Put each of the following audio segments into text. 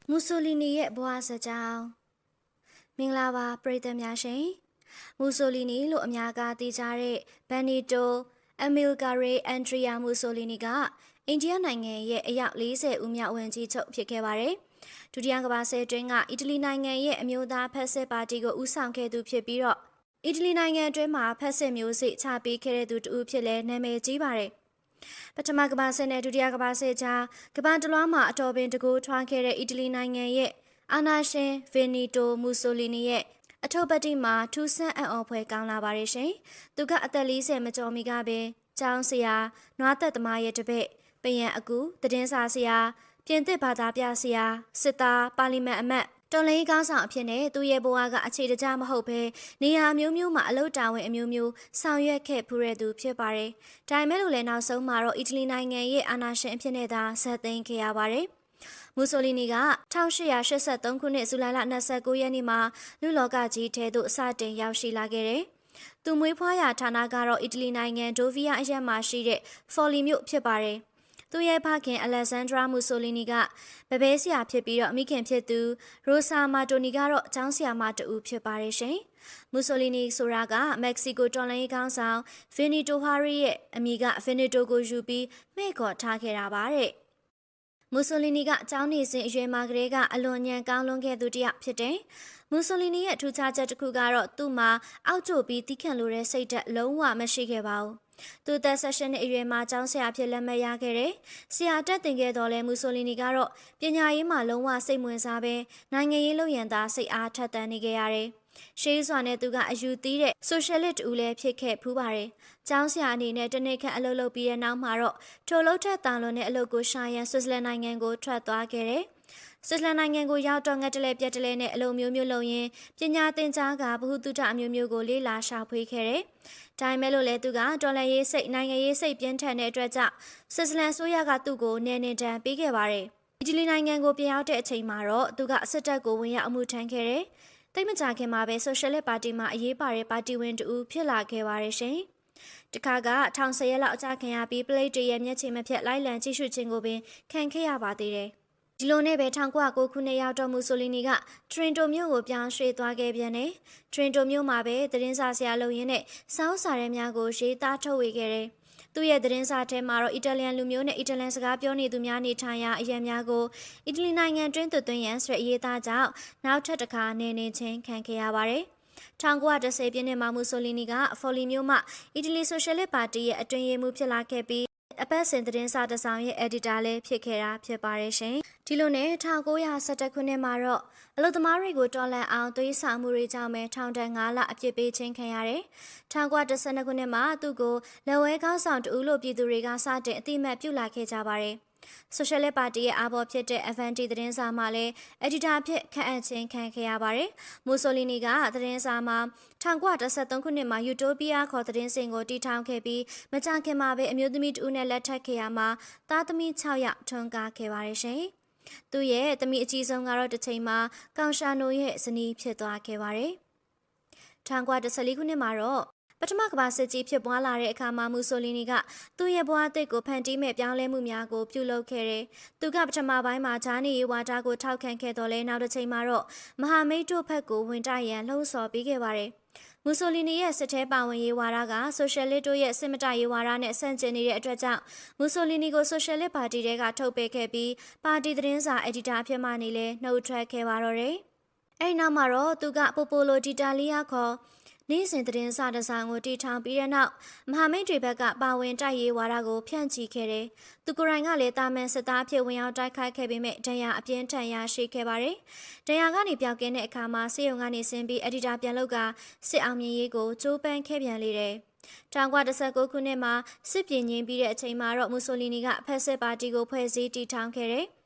မူဆိုလီနီရဲ့ဘဝဇာတ်ကြောင်းမင်္ဂလာပါပရိသတ်များရှင်မူဆိုလီနီလို့အများကသိကြတဲ့ဘန်နီတိုအမီလ်ဂါရေအန်ဒရီယာမူဆိုလီနီကအိန္ဒိယနိုင်ငံရဲ့အယောက်40ဦးမြောက်ဝန်ကြီးချုပ်ဖြစ်ခဲ့ပါတယ်ဒုတိယကမ္ဘာစစ်တွင်းကအီတလီနိုင်ငံရဲ့အမျိုးသားဖက်စစ်ပါတီကိုဦးဆောင်ခဲ့သူဖြစ်ပြီးတော့အီတလီနိုင်ငံအတွင်းမှာဖက်စစ်မျိုးစစ်ချပေးခဲ့တဲ့သူတူဖြစ်လဲနာမည်ကြီးပါတယ်ပထမကမ္ဘာစစ်နဲ့ဒုတိယကမ္ဘာစစ်ကြားကမ္ဘာတလွှားမှာအတော်ပင်တကူထွားခဲ့တဲ့အီတလီနိုင်ငံရဲ့အာနာရှင်ဗီနီတိုမူဆိုလီနီရဲ့အထုပ်ပတ်တိမှာထူးဆန်းအံ့ဩဖွယ်ကောင်းလာပါတယ်ရှင်။သူကအသက်40မကျော်မီကပင်ကျောင်းဆရာ၊နွားသက်သမားရဲ့တပည့်၊ပယံအကူ၊သတင်းစာဆရာ၊ပြင်သစ်ဘာသာပြဆရာ၊စစ်သား၊ပါလီမန်အမတ်တော်လှန်ရေးခေါင်းဆောင်အဖြစ်နဲ့သူရဲ့ဘဝကအခြေတကျမဟုတ်ဘဲနေရာမျိုးမျိုးမှာအလုပ်တာဝန်အမျိုးမျိုးဆောင်ရွက်ခဲ့ဖူးတဲ့သူဖြစ်ပါတယ်။ဒါပေမဲ့လို့လည်းနောက်ဆုံးမှာတော့အီတလီနိုင်ငံရဲ့အာဏာရှင်အဖြစ်နဲ့သာဆက်သိမ်းခဲ့ရပါတယ်။မူဆိုလီနီက1883ခုနှစ်ဇူလိုင်လ29ရက်နေ့မှာလူလောကကြီးထဲသို့စတင်ရောက်ရှိလာခဲ့တယ်။သူမွေးဖွားရာဌာနကတော့အီတလီနိုင်ငံဒိုဗီယာအရပ်မှာရှိတဲ့ဖော်လီမြို့ဖြစ်ပါတယ်။သူရဲ့ဖခင်အလက်ဇန်ဒရာမူဆိုလီနီကဗဘဲဆရာဖြစ်ပြီးတော့မိခင်ဖြစ်သူရိုဆာမာတိုနီကတော့ကျောင်းဆရာမတူဖြစ်ပါတယ်ရှင်။မူဆိုလီနီဆိုတာကမက္ကဆီကိုတော်လှန်ရေးခေါင်းဆောင်ဗီနီတိုဟာရီရဲ့အမိကဗီနီတိုကိုယူပြီးမှဲ့ခေါ်ထားခဲ့တာပါတဲ့။မူဆိုလီနီကကျောင်းနေစဉ်အရွယ်မှာကလေးကအလွန်ညံကောင်းလွန်ခဲ့သူတစ်ယောက်ဖြစ်တယ်။မူဆိုလီနီရဲ့ထူးခြားချက်တစ်ခုကတော့သူ့မှာအောက်ကျပြီးတီးခန့်လိုတဲ့စိတ်ဓာတ်လုံးဝမရှိခဲ့ပါဘူး။သူသက်16နှစ်အရွယ်မှာကျောင်းဆရာဖြစ်လက်မှတ်ရခဲ့တယ်။ဆရာတက်တင်ခဲ့တော်လဲမူဆိုလီနီကတော့ပညာရေးမှာလုံးဝစိတ်ဝင်စားပဲနိုင်ငံရေးလုပ်ရန်သာစိတ်အားထက်သန်နေခဲ့ရတယ်။ရှေးစွာနဲ့သူကအယူသီးတဲ့ဆိုရှယ်လစ်တူလည်းဖြစ်ခဲ့ဖူးပါတယ်။ကျောင်းဆရာအနေနဲ့တနေ့ခန့်အလုပ်လုပ်ပြီးတဲ့နောက်မှာတော့ထိုလုပ်ထက်တာလွန်တဲ့အလုပ်ကိုရှာရန်ဆွစ်ဇာလန်နိုင်ငံကိုထွက်သွားခဲ့တယ်။ဆွစ်ဇာလန်နိုင်ငံကိုရောက်တော့ငတ်တလဲပြက်တလဲနဲ့အလုပ်မျိုးမျိုးလုပ်ရင်းပညာသင်ကြားကဘ ഹു တုတအမျိုးမျိုးကိုလေ့လာရှာဖွေခဲ့တယ်။ဒါပေမဲ့လို့လည်းသူကတော်လှန်ရေးစိတ်နိုင်ငံရေးစိတ်ပြင်းထန်တဲ့အတွက်ကြောင့်ဆွစ်ဇာလန်ဆိုရကသူ့ကိုနေနေတန်ပေးခဲ့ပါတယ်။အီတလီနိုင်ငံကိုပြန်ရောက်တဲ့အချိန်မှာတော့သူကစစ်တပ်ကိုဝင်ရောက်အမှုထမ်းခဲ့တယ်။တိတ်မကြခင်မှာပဲဆိုရှယ်လစ်ပါတီမှာအရေးပါတဲ့ပါတီဝင်တူဖြစ်လာခဲ့ပါတယ်ရှင်။တခါက1010ရက်လောက်အကြခံရပြီးပလိတ်တွေရဲ့မျက်ခြေမဖြတ်လိုက်လံကြည့်ရှုခြင်းကိုပင်ခံခဲ့ရပါသေးတယ်။ဒီလိုနဲ့ပဲ1909ခုနှစ်ရောက်တော့မူဆိုလီနီကထရင်တိုမြို့ကိုပြောင်းရွှေ့သွားခဲ့ပြန်တယ်။ထရင်တိုမြို့မှာပဲသတင်းစာဆရာလုပ်ရင်းနဲ့စောင်းစာရဲများကိုရေးသားထုတ်ဝေခဲ့တယ်။သူ့ရဲ့သတင်းစာထဲမှာတော့အီတလီယန်လူမျိုးနဲ့အီတလန်စကားပြောနေသူများနေထိုင်ရာအရက်များကိုအီတလီနိုင်ငံတွင်းသွင်းရန်ဆိုတဲ့အရေးသားကြောင့်နောက်ထပ်တစ်ခါနေချင်းခံခဲ့ရပါတယ်။1910ပြည့်နှစ်မှာမူဆိုလီနီကဖော်လီမြို့မှအီတလီဆိုရှယ်လစ်ပါတီရဲ့အတွင်းရေးမှူးဖြစ်လာခဲ့ပြီးအပတ်စဉ်သတင်းစာတစ်စောင်ရဲ့အက်ဒီတာလည်းဖြစ်ခဲ့တာဖြစ်ပါတယ်ရှင်။ဒီလိုနဲ့1911ခုနှစ်မှာတော့အလုသမားတွေကိုတော်လှန်အောင်သွေးဆောင်မှုတွေကြောင့်ပဲထောင်ဒဏ်9လအပြစ်ပေးခြင်းခံရတယ်။1912ခုနှစ်မှာသူ့ကိုလက်ဝဲကောင်းဆောင်တူလို့ပြည်သူတွေကစတင်အတိအမှတ်ပြုလာခဲ့ကြပါတယ်။ဆိုရှယ်လစ်ပါတီရဲ့အာဘော်ဖြစ်တဲ့အဗန်တီသတင်းစာမှာလည်းအက်ဒီတာဖြစ်ခန့်အပ်ခြင်းခံခဲ့ရပါတယ်။မူဆိုလီနီကသတင်းစာမှာ1913ခုနှစ်မှာယူတိုပီးယားခေါ်သတင်းစင်ကိုတည်ထောင်ခဲ့ပြီးမကြာခင်မှာပဲအမျိုးသမီးတူနဲ့လက်ထပ်ခဲ့ရမှာသားသမီး6ယောက်ထွန်းကားခဲ့ပါတယ်ရှင်။သူရဲ့သမီးအကြီးဆုံးကတော့တစ်ချိန်မှာကောင်ရှာနိုရဲ့ဇနီးဖြစ်သွားခဲ့ပါတယ်။1914ခုနှစ်မှာတော့ပထမကမ္ဘာစစ်ကြီးဖြစ်ပွားလာတဲ့အခါမှာမူဆိုလီနီကသူ့ရဲ့ဘဝအသစ်ကိုဖန်တီးမဲ့ပြောင်းလဲမှုများကိုပြုလုပ်ခဲ့တယ်။သူကပထမပိုင်းမှာဂျာနီရေးဝါဒကိုထောက်ခံခဲ့တော်လဲနောက်တစ်ချိန်မှာတော့မဟာမိတ်တို့ဘက်ကိုဝင်တိုက်ရန်လှုံ့ဆော်ပေးခဲ့ပါတယ်။မူဆိုလီနီရဲ့စစ်ထဲပါဝင်ရေးဝါဒကဆိုရှယ်လစ်တို့ရဲ့စစ်မတိုက်ရေးဝါဒနဲ့ဆန့်ကျင်နေတဲ့အတွက်ကြောင့်မူဆိုလီနီကိုဆိုရှယ်လစ်ပါတီတွေကထုတ်ပယ်ခဲ့ပြီးပါတီသတင်းစာအက်ဒီတာအဖြစ်မှနေလဲနှုတ်ထွက်ခဲ့ပါတော့တယ်။အဲဒီနောက်မှာတော့သူကပိုပိုလိုဒီတာလီယာခေါ်နေ့စဉ်သတင်းစာတစ်စောင်ကိုတည်ထောင်ပြီးတဲ့နောက်မဟာမိတ်တွေဘက်ကပါဝင်တိုက်ရေးဝါဒကိုဖြန့်ချီခဲ့တယ်။သူကိုယ်တိုင်ကလည်းတာမန်စစ်သားဖြစ်ဝင်ရောက်တိုက်ခိုက်ခဲ့ပေမဲ့ဒဏ်ရာအပြင်းထန်ရရှိခဲ့ပါတယ်။ဒဏ်ရာကနေပျောက်ကင်းတဲ့အခါမှာစစ်ရုံကနေဆင်းပြီးအက်ဒီတာပြန်လုပ်ကစစ်အောင်မြင်ရေးကိုကြိုးပမ်းခဲ့ပြန်လေတယ်။1919ခုနှစ်မှာစစ်ပြေငြိမ်းပြီးတဲ့အချိန်မှာတော့မူဆိုလီနီကဖက်စစ်ပါတီကိုဖွဲ့စည်းတည်ထောင်ခဲ့တယ်။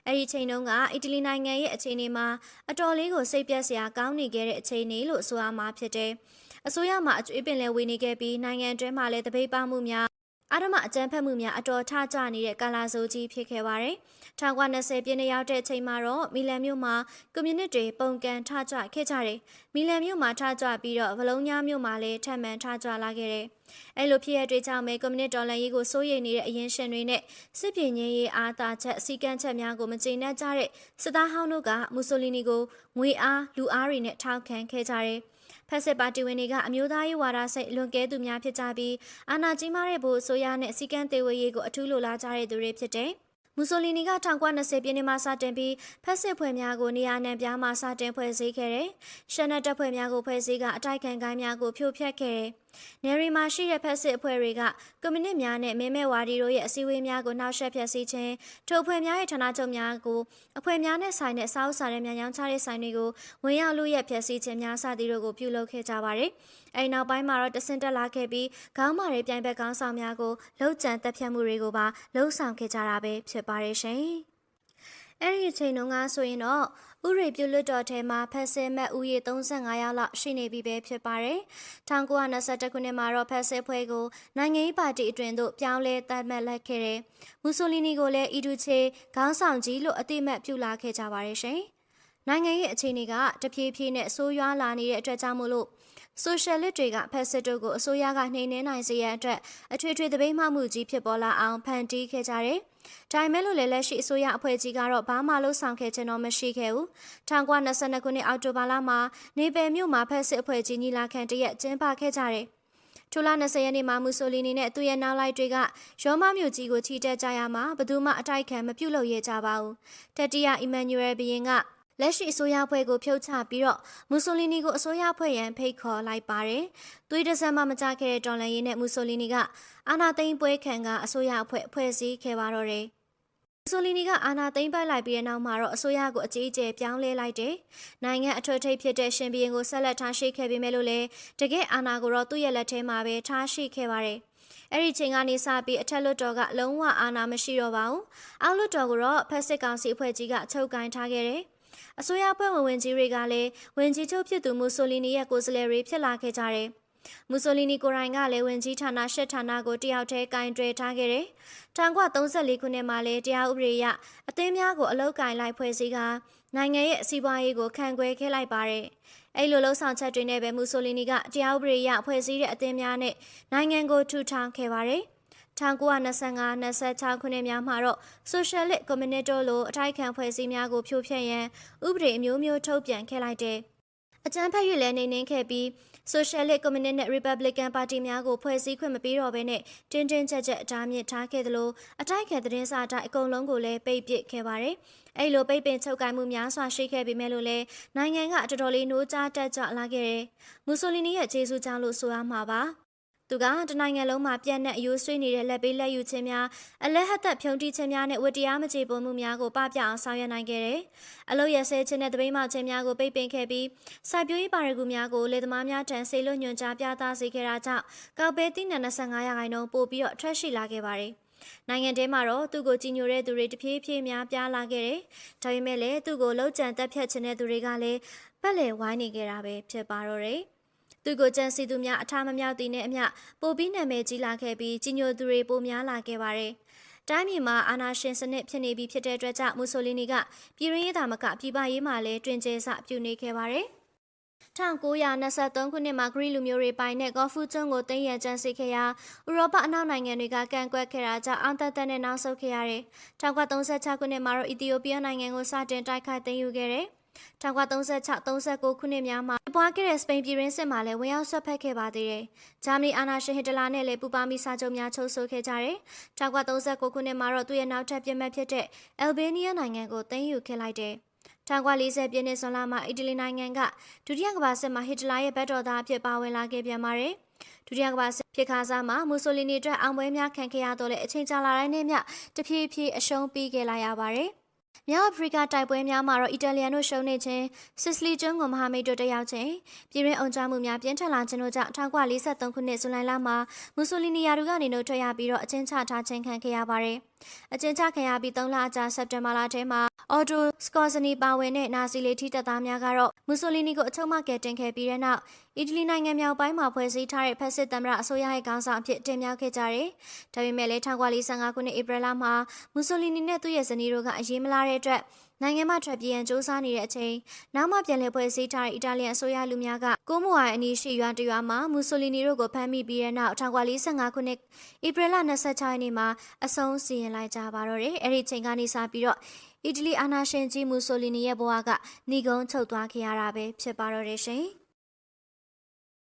အဲ့ဒီချိန်တုန်းကအီတလီနိုင်ငံရဲ့အခြေအနေမှာအတော်လေးကိုစိတ်ပြက်စရာကောင်းနေခဲ့တဲ့အခြေအနေလို့ဆိုရမှာဖြစ်တယ်။အစိုးရမှအကျွေးပင်လဲဝေနေခဲ့ပြီးနိုင်ငံတွင်းမှာလည်းတပိတ်ပမှုများ အာဓမအကြမ်းဖက်မှုများအတော်ထကြနေတဲ့ကာလာဆိုကြီးဖြစ်ခဲ့ပါတယ်။1920ပြည့်နှစ်ရောက်တဲ့အချိန်မှာတော့မီလန်မြို့မှာကွန်မြူနစ်တွေပုံကန်ထကြခဲ့ကြတယ်။မီလန်မြို့မှာထကြပြီးတော့ဗလုံညာမြို့မှာလည်းထပ်မံထကြလာခဲ့တယ်။အဲ့လိုဖြစ်ရတဲ့ကြောင့်ပဲကွန်မြူနစ်တော်လှန်ရေးကိုစိုးရိမ်နေတဲ့အရင်ရှင်တွေနဲ့စစ်ပြေငြိမ်းရေးအားသာချက်အစည်းကမ်းချက်များကိုမကျေနပ်ကြတဲ့စစ်သားဟောင်းတို့ကမူဆိုလီနီကိုငွေအားလူအားတွေနဲ့ထောက်ခံခဲ့ကြတယ်။ဖက်စစ်ပါတီဝင်တွေကအမျိုးသားရေးဝါဒစိတ်လွန်ကဲသူများဖြစ်ကြပြီးအာဏာကြီးမားတဲ့ဗိုလ်အစိုးရနဲ့စီကံသေးဝေးရေးကိုအထူးလိုလားကြတဲ့သူတွေဖြစ်တယ်။မူဆိုလီနီက1920ပြည့်နှစ်မှာစတင်ပြီးဖက်စစ်ဖွဲ့များကိုနေရာနှံပြားမှာစတင်ဖွဲ့စည်းခဲ့တယ်။ရှမ်းနယ်တပ်ဖွဲ့များကိုဖွဲ့စည်းကအတိုက်ခံကိုင်းများကိုဖြိုဖျက်ခဲ့တယ်။နယ်ရီမှာရှိတဲ့ဖက်စစ်အဖွဲ့တွေကကွန်မြူနစ်များနဲ့မင်းမဲဝါဒီတို့ရဲ့အစည်းအဝေးများကိုနှောက်ယှက်ဖျက်ဆီးခြင်းထိုအဖွဲ့များရဲ့ဌာနချုပ်များကိုအဖွဲ့များနဲ့ဆိုင်တဲ့စာအုပ်စာတမ်းများရောင်းချတဲ့ဆိုင်တွေကိုဝင်ရောက်လို့ရဖျက်ဆီးခြင်းများစသည်တို့ကိုပြုလုပ်ခဲ့ကြပါတယ်။အဲဒီနောက်ပိုင်းမှာတော့တဆင့်တက်လာခဲ့ပြီးခေါင်းမာတွေပြိုင်ဘက်ခေါင်းဆောင်များကိုလှုပ်ကြံတက်ဖြတ်မှုတွေကိုပါလှုံ့ဆော်ခဲ့ကြတာပဲဖြစ်ပါတယ်ရှင်။အဲဒီအချိန်တုန်းကဆိုရင်တော့ဥရိပြုလွတ်တော်ထဲမှာဖက်စစ်မဲ့ဦးရေ35ယောက်လောက်ရှိနေပြီပဲဖြစ်ပါတယ်။1921ခုနှစ်မှာတော့ဖက်စစ်ဖွဲ့ကိုနိုင်ငံရေးပါတီအတွင်းသို့ပြောင်းလဲသတ်မှတ်လိုက်ခဲ့တယ်။မူဆိုလီနီကိုလည်းအီဒူချေခေါင်းဆောင်ကြီးလို့အတိအမှတ်ပြုလာခဲ့ကြပါတယ်ရှင်။နိုင်ငံရေးအခြေအနေကတဖြည်းဖြည်းနဲ့ဆိုးရွားလာနေတဲ့အတွက်ကြောင့်မို့လို့ဆိုရှယ်လစ်တွေကဖက်စစ်တို့ကိုအစိုးရကနှိမ်နင်းနိုင်စေရအတွက်အထွေထွေသပိတ်မှောက်မှုကြီးဖြစ်ပေါ်လာအောင်ဖန်တီးခဲ့ကြတယ်။ဒါပေမဲ့လို့လည်းလက်ရှိအစိုးရအဖွဲ့ကြီးကတော့ဘာမှလုပ်ဆောင်ခဲ့ခြင်းတော့မရှိခဲ့ဘူး။1922ခုနှစ်အောက်တိုဘာလမှာနေပယ်မြို့မှာဖက်စစ်အဖွဲ့ကြီးညီလာခံတရက်ကျင်းပခဲ့ကြတယ်။ထိုလ20ရက်နေ့မှာမူဆိုလီနီနဲ့သူ့ရဲ့နောက်လိုက်တွေကရောမမြို့ကြီးကိုချီတက်ကြရမှာဘယ်သူမှအတိုက်ခံမပြုတ်လို့ရကြပါဘူး။တတိယအီမန်နျူရယ်ဘုရင်ကလက်ရှိအစိုးရအဖွဲ့ကိုဖြုတ်ချပြီးတော့မူဆိုလီနီကိုအစိုးရအဖွဲ့ရန်ဖိတ်ခေါ်လိုက်ပါတယ်။သွေးတစမ်းမှမကြခဲ့တဲ့တော်လှန်ရေးနဲ့မူဆိုလီနီကအာဏာသိမ်းပွဲခံကအစိုးရအဖွဲ့ဖွဲ့စည်းခဲ့ပါတော့တယ်။မူဆိုလီနီကအာဏာသိမ်းပိုက်လိုက်ပြီးတဲ့နောက်မှာတော့အစိုးရကိုအကြီးအကျယ်ပြောင်းလဲလိုက်တယ်။နိုင်ငံအထွတ်ထိပ်ဖြစ်တဲ့ရှင်ဘီရင်ကိုဆက်လက်ထားရှိခဲ့ပေမဲ့လို့လည်းတကယ်အာဏာကိုတော့သူ့ရဲ့လက်ထဲမှာပဲထားရှိခဲ့ပါတယ်။အဲ့ဒီချိန်ကနေစပြီးအထက်လွှတ်တော်ကလုံးဝအာဏာမရှိတော့ပါဘူး။အောက်လွှတ်တော်ကတော့ဖက်စစ်ကောင်စီအဖွဲ့ကြီးကအချုပ်ကိုင်ထားခဲ့တယ်။အစိုးရအဖွဲ့ဝင်ကြီးတွေကလည်းဝင်ကြီးချုပ်ဖြစ်သူမူဆိုလီနီရဲ့ကိုယ်စားလှယ်တွေဖြစ်လာခဲ့ကြတယ်။မူဆိုလီနီကိုယ်တိုင်ကလည်းဝင်ကြီးဌာနရှစ်ဌာနကိုတယောက်တည်းကင်တွယ်ထားခဲ့တယ်။1934ခုနှစ်မှာလည်းတရားဥပဒေအရအသင်းများကိုအလုတ်ကင်လိုက်ဖွဲ့စည်းကနိုင်ငံရဲ့စီးပွားရေးကိုခံကွယ်ခဲ့လိုက်ပါတယ်။အဲ့လိုလှုံ့ဆော်ချက်တွေနဲ့ပဲမူဆိုလီနီကတရားဥပဒေအရဖွဲ့စည်းတဲ့အသင်းများနဲ့နိုင်ငံကိုထူထောင်ခဲ့ပါတယ်။1925-26ခုနှစ်များမှာတော့ဆိုရှယ်လစ်ကွန်မြူနစ်တို့လိုအထိုက်ခံဖွဲ့စည်းများကိုဖြိုဖျက်ရန်ဥပဒေအမျိုးမျိုးထုတ်ပြန်ခဲ့လိုက်တယ်။အကြမ်းဖက်၍လည်းနေနှင်းခဲ့ပြီးဆိုရှယ်လစ်ကွန်မြူနစ်နဲ့ရီပတ်ဘလစ်ကန်ပါတီများကိုဖွဲ့စည်းခွင့်မပေးတော့ဘဲနဲ့တင်းတင်းကြပ်ကြပ်အတားမြစ်ထားခဲ့သလိုအတိုက်ခံသတင်းစာတိုင်းအကုန်လုံးကိုလည်းပိတ်ပစ်ခဲ့ပါတယ်။အဲ့လိုပိတ်ပင်ချုပ်ကိုင်မှုများစွာရှိခဲ့ပေမဲ့လို့လည်းနိုင်ငံကတော်တော်လေးနှိုးကြားတက်ကြလာခဲ့တယ်။မူဆိုလီနီရဲ့ဂျေဆုကြောင့်လို့ဆိုရမှာပါ။သူကတနိုင်ငံလုံးမှာပြန့်နှံ့အယိုးဆွေးနေတဲ့လက်ပေးလက်ယူခြင်းများအလက်ဟတ်သက်ဖြုံးတိခြင်းများနဲ့ဝတ္တရားမကြေပွန်မှုများကိုပပျောက်အောင်ဆောင်ရွက်နိုင်ခဲ့တယ်။အလုရဆဲခြင်းနဲ့တပိမှောက်ခြင်းများကိုပိတ်ပင်ခဲ့ပြီးစိုက်ပျိုးရေးပါရဂူများကိုလေသမားများထံဆေလွတ်ညွှန်ကြားပြသစေခဲ့တာကြောင့်ကောက်ပဲသီးနှံ25%ပို့ပြီးတော့ထွက်ရှိလာခဲ့ပါတယ်။နိုင်ငံထဲမှာတော့သူ့ကိုကြီးညိုတဲ့သူတွေတဖြည်းဖြည်းများပြားလာခဲ့တယ်။ဒါပေမဲ့လည်းသူ့ကိုလှုပ်ကြံတက်ဖြတ်ခြင်းတဲ့သူတွေကလည်းပတ်လည်ဝိုင်းနေခဲ့တာပဲဖြစ်ပါတော့တယ်။သူကိုကြံစီသူများအထာမမြောက်တည်နဲ့အမျှပိုပြီးနာမည်ကြီးလာခဲ့ပြီးကြီးညိုသူတွေပိုများလာခဲ့ပါတယ်။တိုင်းပြည်မှာအာဏာရှင်စနစ်ဖြစ်နေပြီဖြစ်တဲ့အတွက်ကြောင့်မူဆိုလီနီကပြည်ရင်းရေးသားမကပြည်ပရေးမှာလည်းတွင်ကျဲစပြုနေခဲ့ပါတယ်။1923ခုနှစ်မှာဂရိလူမျိုးတွေပိုင်တဲ့ကော်ဖူကျွန်းကိုသိမ်းရန်ကြံစည်ခဲ့ရာဥရောပအနောက်နိုင်ငံတွေကကန့်ကွက်ခဲ့တာကြောင့်အောင်သက်သက်နဲ့နောက်ဆုတ်ခဲ့ရတယ်။1936ခုနှစ်မှာတော့အီသီယိုးပီးယားနိုင်ငံကိုစတင်တိုက်ခိုက်သိမ်းယူခဲ့တယ်။1936-39ခုနှစ်များမှာပွားခဲ့တဲ့စပိန်ပြည်ရင်းစစ်မှာလည်းဝင်ရောက်ဆွတ်ဖက်ခဲ့ပါသေးတယ်။ဂျာမနီအာဏာရှင်ဟစ်တလာနဲ့လည်းပူးပေါင်းပြီးစာချုပ်များချုပ်ဆိုခဲ့ကြတယ်။1939ခုနှစ်မှာတော့သူ့ရဲ့နောက်ထပ်ပြစ်မှတ်ဖြစ်တဲ့အယ်ဘေးနီးယားနိုင်ငံကိုသိမ်းယူခဲ့လိုက်တယ်။1940ပြည့်နှစ်ဇွန်လမှာအီတလီနိုင်ငံကဒုတိယကမ္ဘာစစ်မှာဟစ်တလာရဲ့ဘက်တော်သားအဖြစ်ပါဝင်လာခဲ့ပြန်ပါတယ်။ဒုတိယကမ္ဘာစစ်ဖြစ်ခါစားမှာမူဆိုလီနီအတွက်အောင်ပွဲများခံခဲ့ရတော့လေအချိန်ကြာလာတိုင်းနဲ့မျှတဖြည်းဖြည်းအရှုံးပေးခဲ့လိုက်ရပါတယ်။မြောက်အာဖရိကတိုက်ပွဲများမှာတော့အီတလီယန်တို့ရှုံးနေခြင်းစစ်စလီကျွန်းကိုမဟာမိတ်တို့တက်ရောက်ခြင်းပြည်တွင်းအောင်ကြမှုများပြင်းထန်လာခြင်းတို့ကြောင့်1943ခုနှစ်ဇူလိုင်လမှာမူဆိုလီနီယာတို့ကနေနှုတ်ထွက်ရပြီးတော့အချင်းချထားခြင်းခံခဲ့ရပါတယ် အကျဉ်းချခံရပြီး3လအကြာစက်တင်ဘာလထဲမှာအော်တိုစကော့စနီပါဝင်တဲ့နာဇီလေထိတပ်သားများကတော့မူဆိုလီနီကိုအချုပ်မှကယ်တင်ခဲ့ပြီးတဲ့နောက်အီတလီနိုင်ငံမြောက်ပိုင်းမှာဖွဲ့စည်းထားတဲ့ဖက်စစ်သမ္မတအစိုးရရဲ့ခေါင်းဆောင်အဖြစ်တင်မြှောက်ခဲ့ကြတယ်။ဒါပေမဲ့လည်း1945ခုနှစ်ဧပြီလမှာမူဆိုလီနီနဲ့သူ့ရဲ့ဇနီးတို့ကအရေးမလားတဲ့အတွက်နိုင်ငံမှာထွက်ပြေးရန်စ조사နေတဲ့အချိန်နောက်မှပြန်လည်ဖွဲ့စည်းထားတဲ့အီတာလီယန်အစိုးရလူများကကိုမိုအိုင်အနီးရှိရွာတရွာမှာမူဆိုလီနီတို့ကိုဖမ်းမိပြီးတဲ့နောက်1945ခုနှစ်ဧပြီလ26ရက်နေ့မှာအဆုံးစီရင်လိုက်ကြပါတော့တယ်။အဲ့ဒီချိန်ကနေစပြီးတော့အီတလီအာဏာရှင်ကြီးမူဆိုလီနီရဲ့ဘဝကဏီကုန်းချုပ်သွားခဲ့ရတာပဲဖြစ်ပါတော့တယ်ရှင်။